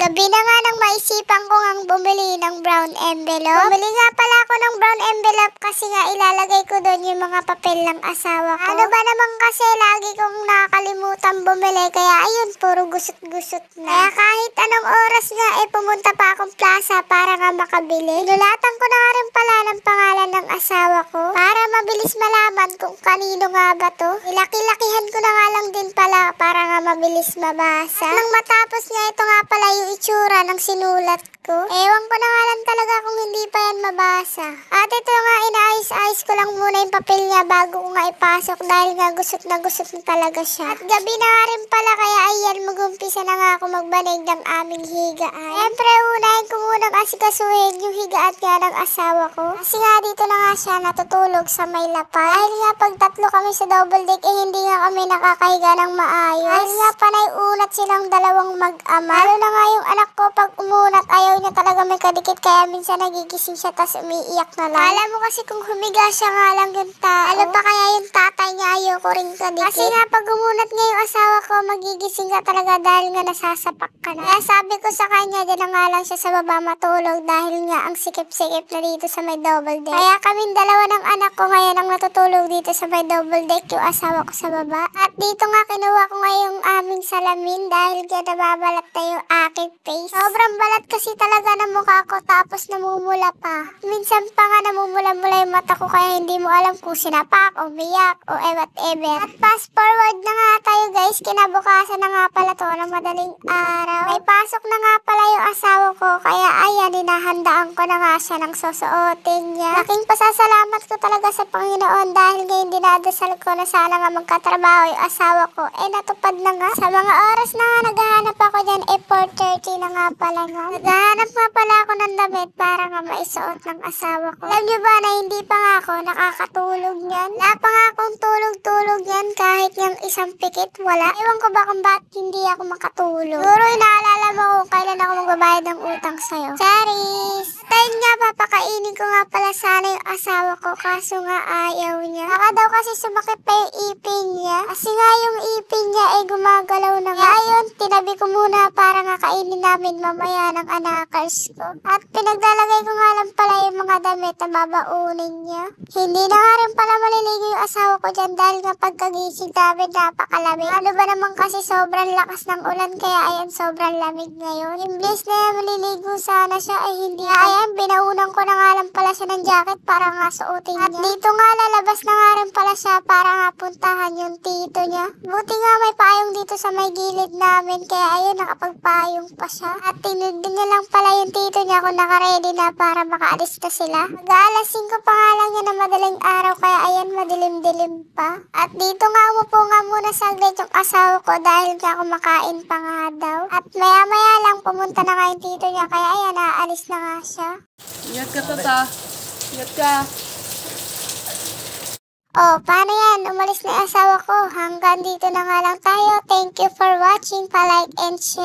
Gabi na nga nang maisipan ko ngang bumili ng brown envelope. Bumili nga pala ako ng brown envelope kasi nga ilalagay ko doon yung mga papel ng asawa ko. Ano ba naman kasi lagi kong nakakalimutan bumili kaya ayun, puro gusot-gusot na. Kaya kahit anong oras nga pumunta pa akong plaza para nga makabili. Nulatan ko na nga rin pala ng pangalan ng asawa ko para mabilis malaman kung kanino nga ba to. Ilaki-lakihan ko na nga lang din pala para nga mabilis mabasa. Nang matapos nga ito nga pala yung itsura ng sinulat ko. Ewan ko na nga lang talaga kung hindi pa yan mabasa. At ito nga, inaayos-ayos ko lang muna yung papel niya bago ko nga ipasok dahil nga gusot na talaga siya. At gabi na nga rin pala kaya ayan, mag-umpisa na nga ako magbanig ng aming higaan. Siyempre, unahin ko muna asikasuhin yung higaan nga ng asawa ko. Kasi nga dito na nga siya natutulog sa may lapay. Dahil nga pag tatlo kami sa double deck hindi nga kami nakakahiga ng maayos. Dahil nga panay unat silang dalawang mag-ama. Lalo na nga yung anak ko pag umunat ayaw niya talaga may kadikit kaya minsan nagigising siya tas umiiyak na lang. Alam mo kasi kung humiga siya nga lang yung tao. Alam pa kaya yung tatay niya ayaw ko rin kadikit. Kasi nga pag umunat nga yung asawa ko magigising ka talaga dahil nga nasasapak ka na. Kaya sabi ko sa kanya dyan na nga lang siya sa baba matulog dahil nga ang sikip-sikip na dito sa may double deck. Kaya kaming dalawa ng anak ko ngayon ang natutulog dito sa may double deck, yung asawa ko sa baba. At dito nga kinuha ko nga yung aming salamin dahil nga nababalat na yung aking face. Sobrang balat kasi talaga ng mukha ko tapos namumula pa. Minsan pa nga namumula-mula yung mata ko kaya hindi mo alam kung sinapak o umiyak o whatever. At fast forward na nga tayo guys, kinabukasan na nga pala to ng madaling araw. May pasok na nga pala yung asawa ko kaya ayan, hinahandaan ko na nga siya ng susuotin niya. Laking pasasalamat ko talaga sa Panginoon dahil ngayon dinadasal ko na sana nga magkatrabaho yung asawa ko. Natupad na nga. Sa mga oras na nga naghahanap ako dyan 4:30 na nga pala nga. Naghahanap nga pala ako ng damit para nga maisuot ng asawa ko. Alam nyo ba na hindi pa nga ako nakakatulog yan? Wala pa nga akong tulog-tulog yan kahit yung isang pikit wala. Ewan ko ba kung bakit hindi ako makatulog. Siguro inaalala mo kung kailan ako magbabayad ng utang sa'yo. Charis! Tayo nga, papakainin ko nga pala sana yung asawa ko kaso nga ayaw niya. Baka daw kasi sumakit pa yung ipin niya. Kasi nga yung ipin niya gumagalaw na nga. Ayun, tinabi ko muna para nga kainin namin mamaya ng anakers ko. At pinaglalagay ko nga lang pala yung mga damit na babaunin niya. Hindi na nga rin pala maliligo yung asawa ko dyan dahil nga pagkagising namin napakalamig. Ano ba naman kasi sobrang lakas ng ulan kaya ayan sobrang lamig ngayon. Imbes na maliligo sana siya hindi. Ayan, binaunan ko na nga lang pala siya ng jacket para nga suotin niya. At dito nga lalabas na nga rin pala siya para nga puntahan yung tito niya. Buti nga may payong dito sa may gilid namin kaya ayun nakapagpayong pa siya. At tinudin niya lang pala yung tito niya kung nakaredy na para makaalis na sila. Mag-aalas 5 pa nga lang yan na madaling araw kaya ayan madilim-dilim pa. At dito nga umupo nga muna saglit yung asawa ko dahil nga kumakain pa nga daw. At maya-maya lang pumunta na nga yung tito niya kaya ayan aalis na nga siya. Ingat ka, Tata. Ingat ka. Oh, paano yan? Umalis na yung asawa ko. Hanggang dito na nga lang tayo. Thank you for watching. Pa-like and share.